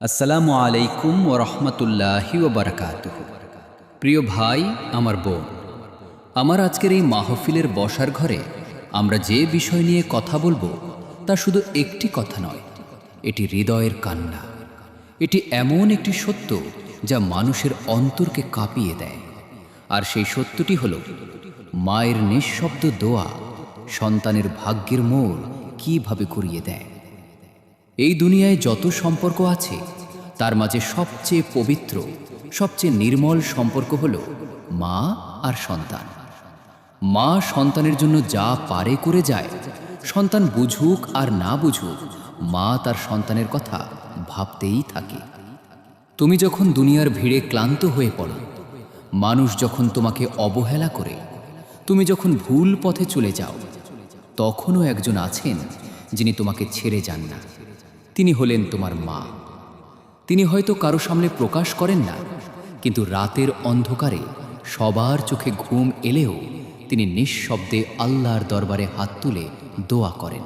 আসসালামু আলাইকুম ওরহমতুল্লাহি ওবরকাতুহু। প্রিয় ভাই, আমার বোন, আমার আজকের এই মাহফিলের বসার ঘরে আমরা যে বিষয় নিয়ে কথা বলবো তা শুধু একটি কথা নয়, এটি হৃদয়ের কান্না। এটি এমন একটি সত্য যা মানুষের অন্তরকে কাঁপিয়ে দেয়। আর সেই সত্যটি হল মায়ের নিঃশব্দ দোয়া সন্তানের ভাগ্যের মোড় কীভাবে ঘুরিয়ে দেয়। এই দুনিয়ায় যত সম্পর্ক আছে তার মাঝে সবচেয়ে পবিত্র, সবচেয়ে নির্মল সম্পর্ক হল মা আর সন্তান। মা সন্তানের জন্য যা পারে করে যায়, সন্তান বুঝুক আর না বুঝুক, মা তার সন্তানের কথা ভাবতেই থাকে। তুমি যখন দুনিয়ার ভিড়ে ক্লান্ত হয়ে পড়ো, মানুষ যখন তোমাকে অবহেলা করে, তুমি যখন ভুল পথে চলে যাও, তখনও একজন আছেন যিনি তোমাকে ছেড়ে যান না। তিনি হলেন তোমার মা। তিনি হয়তো কারো সামনে প্রকাশ করেন না, কিন্তু রাতের অন্ধকারে সবার চোখে ঘুম এলেও তিনি নিঃশব্দে আল্লাহর দরবারে হাত তুলে দোয়া করেন,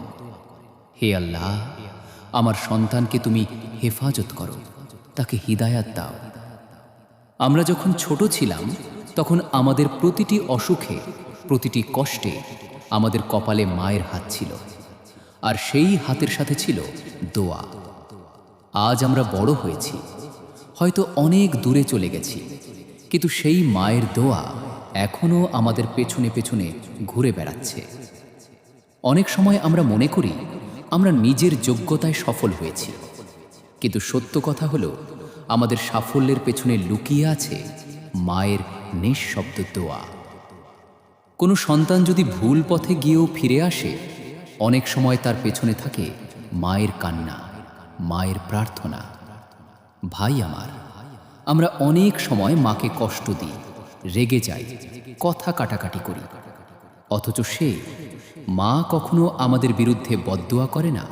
হে আল্লাহ, আমার সন্তানকে তুমি হেফাজত করো, তাকে হিদায়াত দাও। আমরা যখন ছোট ছিলাম তখন আমাদের প্রতিটি অসুখে, প্রতিটি কষ্টে আমাদের কপালে মায়ের হাত ছিল, আর সেই হাতের সাথে ছিল দোয়া। আজ আমরা বড় হয়েছি, হয়তো অনেক দূরে চলে গেছি, কিন্তু সেই মায়ের দোয়া এখনও আমাদের পেছনে পেছনে ঘুরে বেড়াচ্ছে। অনেক সময় আমরা মনে করি আমরা নিজের যোগ্যতায় সফল হয়েছি, কিন্তু সত্য কথা হলো আমাদের সাফল্যের পেছনে লুকিয়ে আছে মায়ের নিঃশব্দ দোয়া। কোনো সন্তান যদি ভুল পথে গিয়েও ফিরে আসে, অনেক সময় তার পেছনে থাকে মায়ের কান্না, মায়ের প্রার্থনা। ভাই আমার, আমরা অনেক সময় মাকে কষ্ট দিই, রেগে যাই, কথা কাটাকাটি করি, অথচ সে মা কখনো আমাদের বিরুদ্ধে বদদোয়া করে না,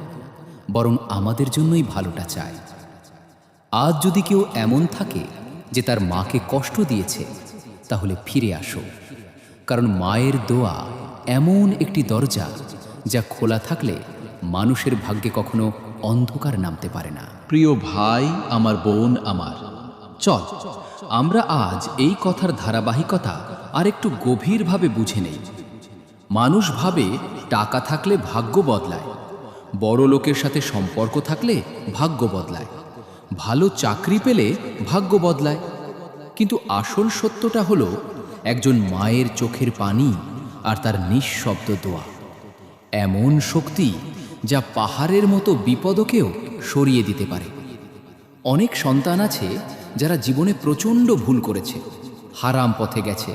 বরং আমাদের জন্যই ভালোটা চায়। আজ যদি কেউ এমন থাকে যে তার মাকে কষ্ট দিয়েছে, তাহলে ফিরে আসো, কারণ মায়ের দোয়া এমন একটি দরজা যা খোলা থাকলে মানুষের ভাগ্যে কখনো অন্ধকার নামতে পারে না। প্রিয় ভাই, আমার বোন আমার, চল আমরা আজ এই কথার ধারাবাহিকতা আর একটু গভীরভাবে বুঝে নেই। মানুষ ভাবে টাকা থাকলে ভাগ্য বদলায়, বড় লোকের সাথে সম্পর্ক থাকলে ভাগ্য বদলায়, ভালো চাকরি পেলে ভাগ্য বদলায়। কিন্তু আসল সত্যটা হলো একজন মায়ের চোখের পানি আর তার নিঃশব্দ দোয়া, এমন শক্তি যা পাহাড়ের মতো বিপদকেও সরিয়ে দিতে পারে। অনেক সন্তান আছে যারা জীবনে প্রচণ্ড ভুল করেছে, হারাম পথে গেছে,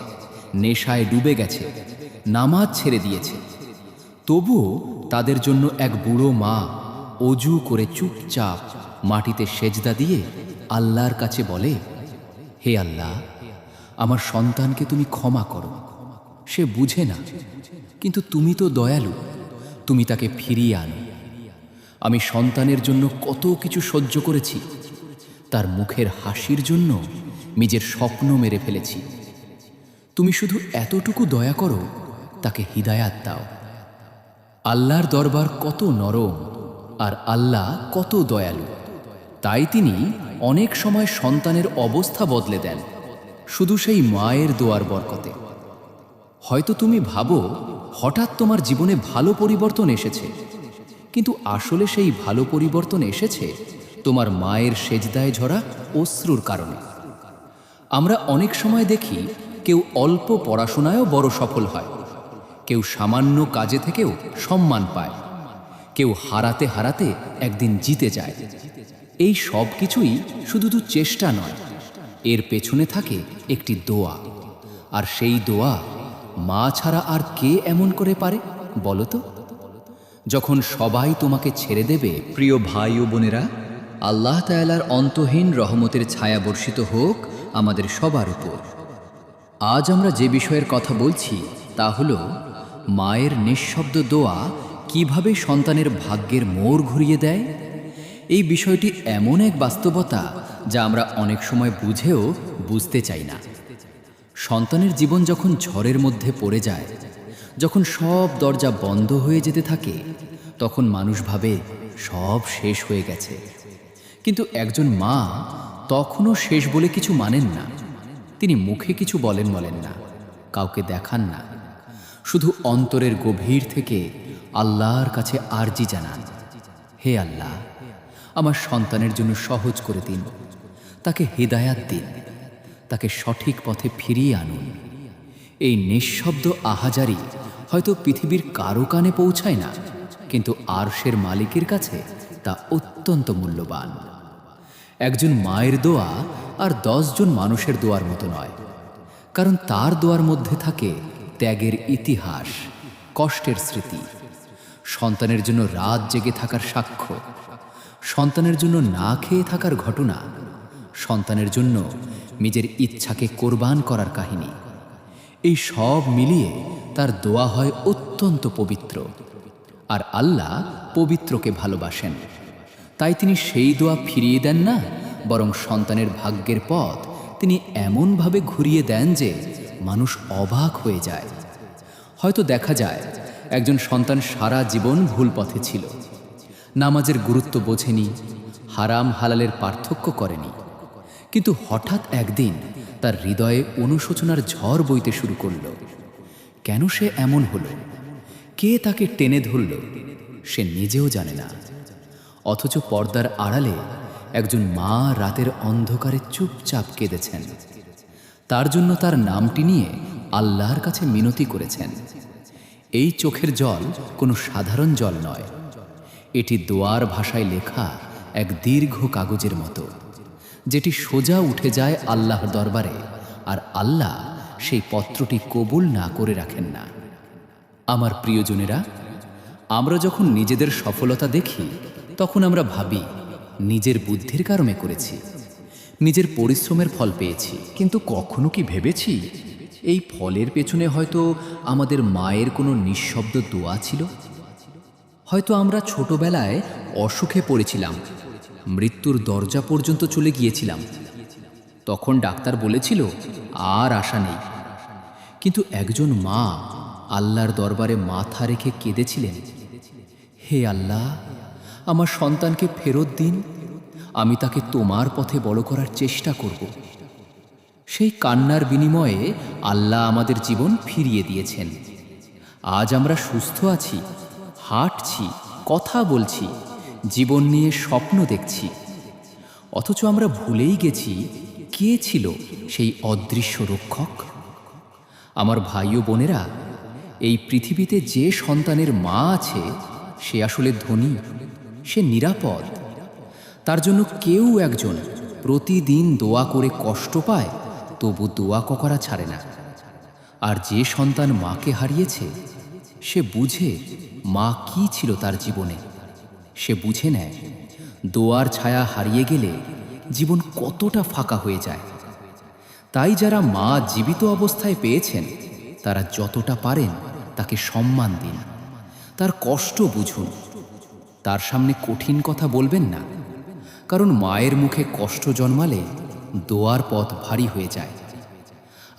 নেশায় ডুবে গেছে, নামাজ ছেড়ে দিয়েছে। তবুও তাদের জন্য এক বুড়ো মা অজু করে চুপচাপ মাটিতে সেজদা দিয়ে আল্লাহর কাছে বলে, হে আল্লাহ, আমার সন্তানকে তুমি ক্ষমা করো। সে বুঝে না, কিন্তু তুমি তো দয়ালু, তুমি তাকে ফিরিয়ে আনো। আমি সন্তানের জন্য কত কিছু সহ্য করেছি, তার মুখের হাসির জন্য নিজের স্বপ্ন মেরে ফেলেছি। তুমি শুধু এতটুকু দয়া করো, তাকে হিদায়াত দাও। আল্লাহর দরবার কত নরম আর আল্লাহ কত দয়ালু, তাই তিনি অনেক সময় সন্তানের অবস্থা বদলে দেন শুধু সেই মায়ের দোয়ার বরকতে। হয়তো তুমি ভাবো হঠাৎ তোমার জীবনে ভালো পরিবর্তন এসেছে, কিন্তু আসলে সেই ভালো পরিবর্তন এসেছে তোমার মায়ের সেজদায় ঝরা অশ্রুর কারণে। আমরা অনেক সময় দেখি কেউ অল্প পড়াশোনায়ও বড় সফল হয়, কেউ সামান্য কাজে থেকেও সম্মান পায়, কেউ হারাতে হারাতে একদিন জিতে যায়। এই সব কিছুই শুধু চেষ্টা নয়, এর পেছনে থাকে একটি দোয়া। আর সেই দোয়া মা ছাড়া আর কে এমন করে পারে বলো তো? যখন সবাই তোমাকে ছেড়ে দেবে, প্রিয় ভাই ও বোনেরা, আল্লাহ তাআলার অন্তহীন রহমতের ছায়া বর্ষিত হোক আমাদের সবার উপর। আজ আমরা যে বিষয়ের কথা বলছি তা হলো মায়ের নিঃশব্দ দোয়া কিভাবে সন্তানের ভাগ্যের মোড় ঘুরিয়ে দেয়। এই বিষয়টি এমন এক বাস্তবতা যা আমরা অনেক সময় বুঝেও বুঝতে চাই না। সন্তানের জীবন যখন ঝড়ের মধ্যে পড়ে যায়, যখন সব দরজা বন্ধ হয়ে যেতে থাকে, তখন মানুষ ভাবে সব শেষ হয়ে গেছে। কিন্তু একজন মা তখনও শেষ বলে কিছু মানেন না। তিনি মুখে কিছু বলেন না, কাউকে দেখান না, শুধু অন্তরের গভীর থেকে আল্লাহর কাছে আরজি জানান, হে আল্লাহ, আমার সন্তানের জন্য সহজ করে দিন, তাকে হিদায়াত দিন, তাকে সঠিক পথে ফিরিয়ে আনুন। এই নিঃশব্দ আহাজারি হয়তো পৃথিবীর কারো কানে পৌঁছায় না, কিন্তু আরশের মালিকের কাছে তা অত্যন্ত মূল্যবান। একজন মায়ের দোয়া আর 10 জন মানুষের দোয়ার মতো নয়, কারণ তার দোয়ার মধ্যে থাকে ত্যাগের ইতিহাস, কষ্টের স্মৃতি, সন্তানের জন্য রাত জেগে থাকার সাক্ষ্য, সন্তানের জন্য না খেয়ে থাকার ঘটনা, সন্তানের জন্য নিজের ইচ্ছাকে কোরবান করার কাহিনী। এই সব মিলিয়ে তার দোয়া হয় অত্যন্ত পবিত্র। আর আল্লাহ পবিত্রকে ভালোবাসেন, তাই তিনি সেই দোয়া ফিরিয়ে দেন না, বরং সন্তানের ভাগ্যের পথ তিনি এমনভাবে ঘুরিয়ে দেন যে মানুষ অবাক হয়ে যায়। হয়তো দেখা যায় একজন সন্তান সারা জীবন ভুল পথে ছিল, নামাজের গুরুত্ব বোঝেনি, হারাম হালালের পার্থক্য করেনি, কিন্তু হঠাৎ একদিন তার হৃদয়ে অনুশোচনার ঝড় বইতে শুরু করল। কেন সে এমন হলো? কে তাকে টেনে ধরল? সে নিজেও জানে না। অথচ পর্দার আড়ালে একজন মা রাতের অন্ধকারে চুপচাপ কেঁদেছেন। তার জন্য তার নামটি নিয়ে আল্লাহর কাছে মিনতি করেছেন। এই চোখের জল কোনো সাধারণ জল নয়, এটি দোয়ার ভাষায় লেখা এক দীর্ঘ কাগজের মতো, যেটি সোজা উঠে যায় আল্লাহর দরবারে, আর আল্লাহ সেই পত্রটি কবুল না করে রাখেন না। আমার প্রিয়জনেরা, আমরা যখন নিজেদের সফলতা দেখি তখন আমরা ভাবি নিজের বুদ্ধির কারণে করেছি, নিজের পরিশ্রমের ফল পেয়েছি। কিন্তু কখনো কি ভেবেছি এই ফলের পেছনে হয়তো আমাদের মায়ের কোনো নিঃশব্দ দোয়া ছিল? হয়তো আমরা ছোটবেলায় অসুখে পড়েছিলাম, মৃত্যুর দরজা পর্যন্ত চলে গিয়েছিলাম, তখন ডাক্তার বলেছিল আর আশা নেই, কিন্তু একজন মা আল্লাহর দরবারে মাথা রেখে কেঁদেছিলেন, হে আল্লাহ, আমার সন্তানকে ফেরত দিন, আমি তাকে তোমার পথে বড় করার চেষ্টা করব। সেই কান্নার বিনিময়ে আল্লাহ আমাদের জীবন ফিরিয়ে দিয়েছেন। আজ আমরা সুস্থ আছি, হাঁটছি, কথা বলছি, জীবন নিয়ে স্বপ্ন দেখছি। অথচ আমরা ভুলেই গেছি কে ছিল সেই অদৃশ্য রক্ষক। আমার ভাই ও বোনেরা, এই পৃথিবীতে যে সন্তানের মা আছে সে আসলে ধনী, সে নিরাপদ। তার জন্য কেউ একজন প্রতিদিন দোয়া করে কষ্ট পায়, তবু দোয়া করা ছাড়ে না। আর যে সন্তান মাকে হারিয়েছে সে বুঝে মা কি ছিল তার জীবনে। সে বুঝে নেয় দোয়ার ছায়া হারিয়ে গেলে জীবন কতটা ফাঁকা হয়ে যায়। তাই যারা মা জীবিত অবস্থায় পেয়েছেন তারা যতটা পারেন তাকে সম্মান দিন, তার কষ্ট বুঝুন। তার সামনে কঠিন কথা বলবেন না, কারণ মায়ের মুখে কষ্ট জন্মালে দোয়ার পথ ভারী হয়ে যায়।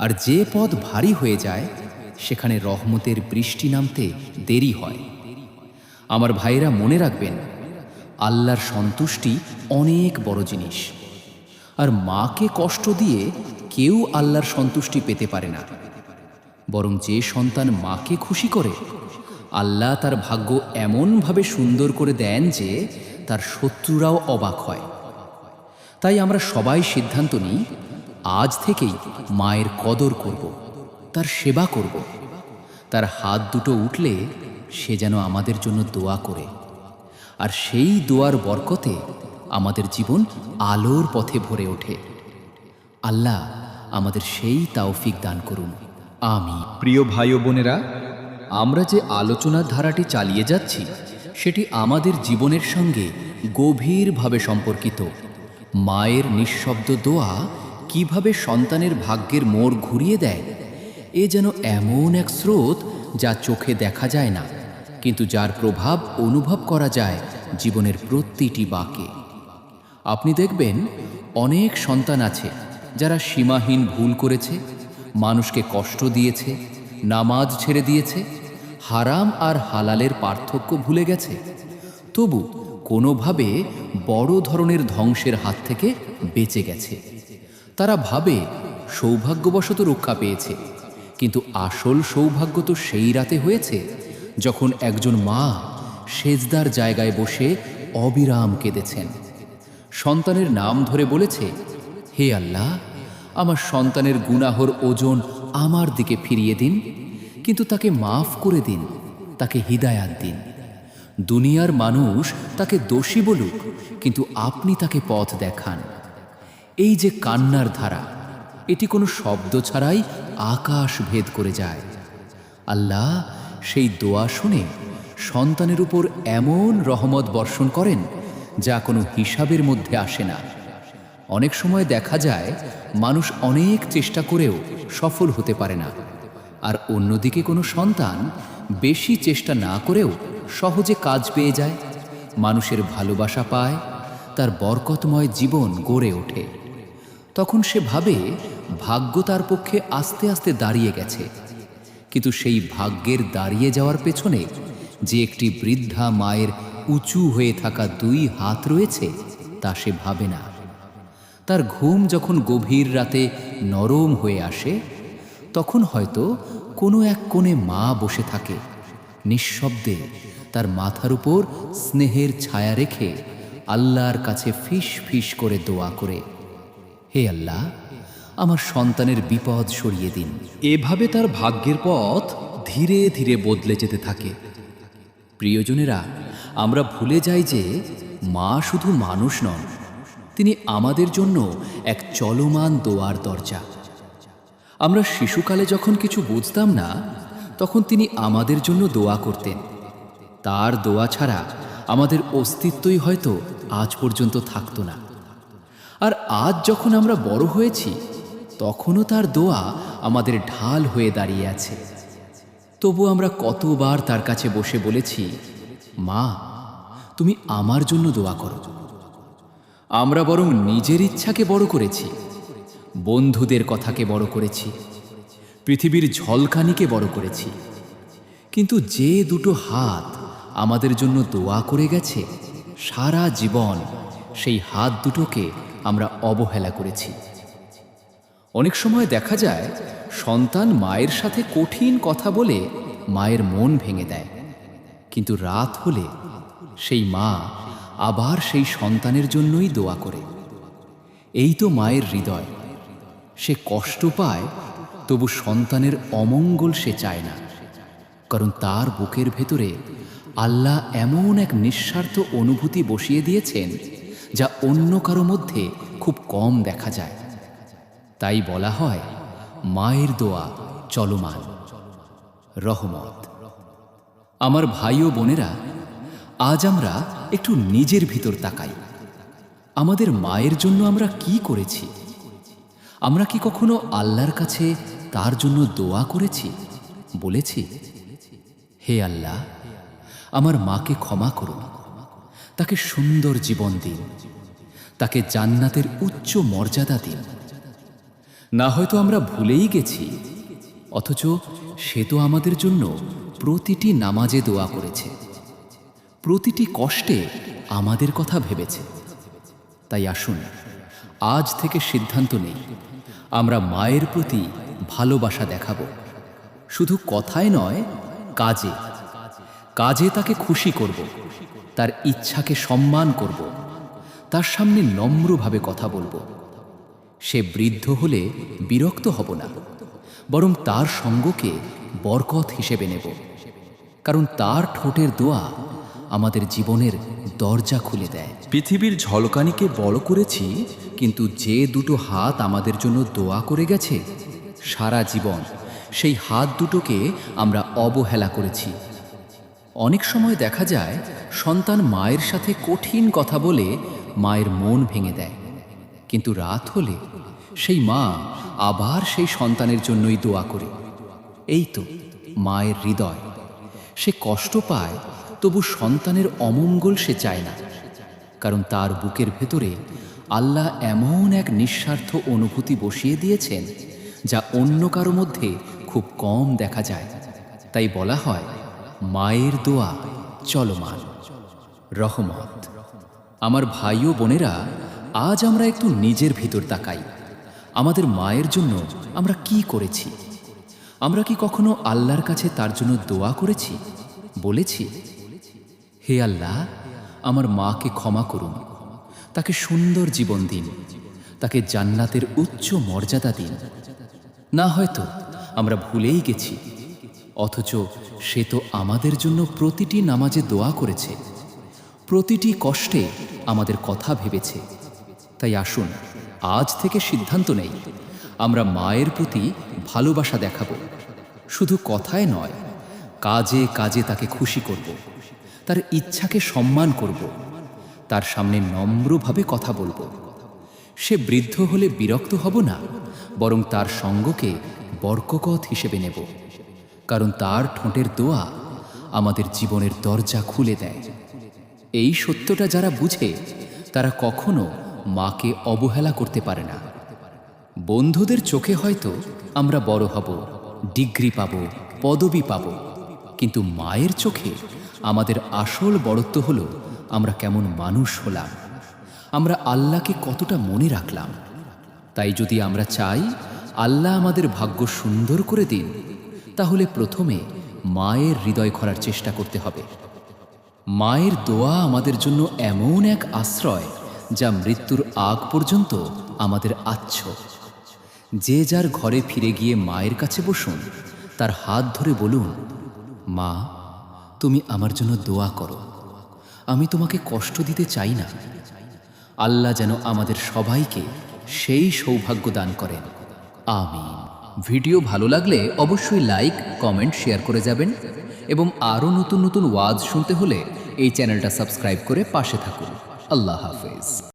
আর যে পথ ভারী হয়ে যায় সেখানে রহমতের বৃষ্টি নামতে দেরি হয়। আমার ভাইরা মনে রাখবেন, আল্লাহর সন্তুষ্টি অনেক বড় জিনিস, আর মাকে কষ্ট দিয়ে কেউ আল্লাহর সন্তুষ্টি পেতে পারে না। বরং যে সন্তান মাকে খুশি করে, আল্লাহ তার ভাগ্য এমনভাবে সুন্দর করে দেন যে তার শত্রুরাও অবাক হয়। তাই আমরা সবাই সিদ্ধান্ত নিই, আজ থেকেই মায়ের কদর করব, তার সেবা করব। তার হাত দুটো উঠলে সে যেন আমাদের জন্য দোয়া করে, আর সেই দোয়ার বরকতে আমাদের জীবন আলোর পথে ভরে ওঠে। আল্লাহ আমাদের সেই তৌফিক দান করুন, আমিন। প্রিয় ভাই ও বোনেরা, আমরা যে আলোচনার ধারাটি চালিয়ে যাচ্ছি সেটি আমাদের জীবনের সঙ্গে গভীরভাবে সম্পর্কিত। মায়ের নিঃশব্দ দোয়া কিভাবে সন্তানের ভাগ্যের মোড় ঘুরিয়ে দেয়, এ যেন এমন এক স্রোত যা চোখে দেখা যায় না, কিন্তু যার প্রভাব অনুভব করা যায় জীবনের প্রতিটি বাঁকে। আপনি দেখবেন অনেক সন্তান আছে যারা সীমাহীন ভুল করেছে, মানুষকে কষ্ট দিয়েছে, নামাজ ছেড়ে দিয়েছে, হারাম আর হালালের পার্থক্য ভুলে গেছে, তবু কোনোভাবে বড় ধরনের ধ্বংসের হাত থেকে বেঁচে গেছে। তারা ভাবে সৌভাগ্যবশত রক্ষা পেয়েছে, কিন্তু আসল সৌভাগ্য তো সেই রাতে হয়েছে যখন একজন মা সেজদার জায়গায় বসে অবিরাম কেঁদেছেন। সন্তানের নাম ধরে বলেছে, হে আল্লাহ, আমার সন্তানের গুনাহর ওজন আমার দিকে ফিরিয়ে দিন, কিন্তু তাকে মাফ করে দিন, তাকে হিদায়াত দিন। দুনিয়ার মানুষ তাকে দোষী বলুক, কিন্তু আপনি তাকে পথ দেখান। এই যে কান্নার ধারা, এটি কোনো শব্দ ছাড়াই আকাশ ভেদ করে যায়। আল্লাহ সেই দোয়া শুনে সন্তানের উপর এমন রহমত বর্ষণ করেন যা কোনো হিসাবের মধ্যে আসে না। অনেক সময় দেখা যায় মানুষ অনেক চেষ্টা করেও সফল হতে পারে না, আর অন্যদিকে কোনো সন্তান বেশি চেষ্টা না করেও সহজে কাজ পেয়ে যায়, মানুষের ভালোবাসা পায়, তার বরকতময় জীবন গড়ে ওঠে। তখন সে ভাবে ভাগ্য তার পক্ষে আস্তে আস্তে দাঁড়িয়ে গেছে, কিন্তু সেই ভাগ্যের দাঁড়িয়ে যাওয়ার পেছনে যে একটি বৃদ্ধা মায়ের উঁচু হয়ে থাকা 2 হাত রয়েছে তা সে ভাবে না। তার ঘুম যখন গভীর রাতে নরম হয়ে আসে, তখন হয়তো কোনো এক কোণে মা বসে থাকে, নিঃশব্দে তার মাথার উপর স্নেহের ছায়া রেখে আল্লাহর কাছে ফিস ফিস করে দোয়া করে, হে আল্লাহ, আমার সন্তানের বিপদ সরিয়ে দিন। এভাবে তার ভাগ্যের পথ ধীরে ধীরে বদলে যেতে থাকে। প্রিয়জনেরা, আমরা ভুলে যাই যে মা শুধু মানুষ নন, তিনি আমাদের জন্য এক চলমান দোয়ার দরজা। আমরা শিশুকালে যখন কিছু বুঝতাম না, তখন তিনি আমাদের জন্য দোয়া করতেন। তার দোয়া ছাড়া আমাদের অস্তিত্বই হয়তো আজ পর্যন্ত থাকতো না। আর আজ যখন আমরা বড় হয়েছি, তখনও তার দোয়া আমাদের ঢাল হয়ে দাঁড়িয়ে আছে। তবু আমরা কতবার তার কাছে বসে বলেছি, মা, তুমি আমার জন্য দোয়া করো। আমরা বরং নিজের ইচ্ছাকে বড় করেছি, বন্ধুদের কথাকে বড় করেছি, পৃথিবীর ঝলকানিকে বড় করেছি। কিন্তু যে 2 হাত আমাদের জন্য দোয়া করে গেছে, সারা জীবন সেই হাত দুটোকে আমরা অবহেলা করেছি। অনেক সময় দেখা যায় সন্তান মায়ের সাথে কঠিন কথা বলে মায়ের মন ভেঙে দেয়, কিন্তু রাত হলে সেই মা আবার সেই সন্তানের জন্যই দোয়া করে। এই তো মায়ের হৃদয়। সে কষ্ট পায়, তবু সন্তানের অমঙ্গল সে চায় না, কারণ তার বুকের ভেতরে আল্লাহ এমন এক নিঃস্বার্থ অনুভূতি বসিয়ে দিয়েছেন যা অন্য কারো মধ্যে খুব কম দেখা যায়। তাই বলা হয়, মায়ের দোয়া চলমান রহমত। আমার ভাই ও বোনেরা, আজ আমরা একটু নিজের ভিতর তাকাই। আমাদের মায়ের জন্য আমরা কি করেছি? আমরা কি কখনো আল্লাহর কাছে তার জন্য দোয়া করেছি? বলেছি, হে আল্লাহ, আমার মাকে ক্ষমা করুন, তাকে সুন্দর জীবন দিন, তাকে জান্নাতের উচ্চ মর্যাদা দিন। না হয়তো আমরা ভুলেই গেছি, অথচ সে তো আমাদের জন্য প্রতিটি নামাজে দোয়া করেছে, প্রতিটি কষ্টে আমাদের কথা ভেবেছে। তাই আসুন, আজ থেকে সিদ্ধান্ত নেই, আমরা মায়ের প্রতি ভালোবাসা দেখাবো, শুধু কথায় নয়, কাজে। কাজে তাকে খুশি করব, তার ইচ্ছাকে সম্মান করব, তার সামনে নম্রভাবে কথা বলবো। সে বৃদ্ধ হলে বিরক্ত হব না, বরং তার সঙ্গকে বরকত হিসেবে নেব, কারণ তার ঠোঁটের দোয়া আমাদের জীবনের দরজা খুলে দেয়। পৃথিবীর ঝলকানিকে বড় করেছি, কিন্তু যে 2 হাত আমাদের জন্য দোয়া করে গেছে, সারা জীবন সেই হাত দুটোকে আমরা অবহেলা করেছি। অনেক সময় দেখা যায় সন্তান মায়ের সাথে কঠিন কথা বলে মায়ের মন ভেঙে দেয়, কিন্তু রাত হলে সেই মা আবার সেই সন্তানের জন্যই দোয়া করে। এই তো মায়ের হৃদয়। সে কষ্ট পায়, তবু সন্তানের অমঙ্গল সে চায় না, কারণ তার বুকের ভেতরে আল্লাহ এমন এক নিঃস্বার্থ অনুভূতি বসিয়ে দিয়েছেন যা অন্য কারো মধ্যে খুব কম দেখা যায়। তাই বলা হয়, মায়ের দোয়া চলমান রহমত। আমার ভাই ও বোনেরা, আজ আমরা একটু নিজের ভিতর তাকাই। আমাদের মায়ের জন্য আমরা কি করেছি? আমরা কি কখনো আল্লাহর কাছে তার জন্য দোয়া করেছি? বলেছি, হে আল্লাহ, আমার মাকে ক্ষমা করুন, তাকে সুন্দর জীবন দিন, তাকে জান্নাতের উচ্চ মর্যাদা দিন। না, হয়তো আমরা ভুলেই গেছি, অথচ সে তো আমাদের জন্য প্রতিটি নামাজে দোয়া করেছে, প্রতিটি কষ্টে আমাদের কথা ভেবেছে। তাই আসুন আজ থেকে সিদ্ধান্ত নেই, আমরা মায়ের প্রতি ভালোবাসা দেখাবো। শুধু কথায় নয়, কাজে কাজে তাকে খুশি করব, তার ইচ্ছাকে সম্মান করব, তার সামনে নম্রভাবে কথা বলবো। সে বৃদ্ধ হলে বিরক্ত হব না, বরং তার সঙ্গকে বরকত হিসেবে নেব, কারণ তার ঠোঁটের দোয়া আমাদের জীবনের দরজা খুলে দেয়। এই সত্যটা যারা বুঝে, তারা কখনো মাকে অবহেলা করতে পারে না। বন্ধুদের চোখে হয়তো আমরা বড় হব, ডিগ্রি পাব, পদবি পাব, কিন্তু মায়ের চোখে আমাদের আসল বড়ত্ব হলো আমরা কেমন মানুষ হলাম, আমরা আল্লাহকে কতটা মনে রাখলাম। তাই যদি আমরা চাই আল্লাহ আমাদের ভাগ্য সুন্দর করে দিন, তাহলে প্রথমে মায়ের হৃদয় খোলার চেষ্টা করতে হবে। মায়ের দোয়া আমাদের জন্য এমন এক আশ্রয়, যা মৃত্যুর আগ পর্যন্ত আমাদের আচ্ছন্ন। যে যার ঘরে ফিরে গিয়ে মায়ের কাছে বসুন, তার হাত ধরে বলুন, মা, তুমি আমার জন্য দোয়া করো, আমি তোমাকে কষ্ট দিতে চাই না। আল্লাহ যেন আমাদের সবাইকে সেই সৌভাগ্য দান করেন। আমিন। ভিডিও ভালো লাগলে অবশ্যই লাইক, কমেন্ট, শেয়ার করে যাবেন এবং আরও নতুন নতুন ওয়াজ শুনতে হলে এই চ্যানেলটা সাবস্ক্রাইব করে পাশে থাকুন। আল্লাহ হাফেজ।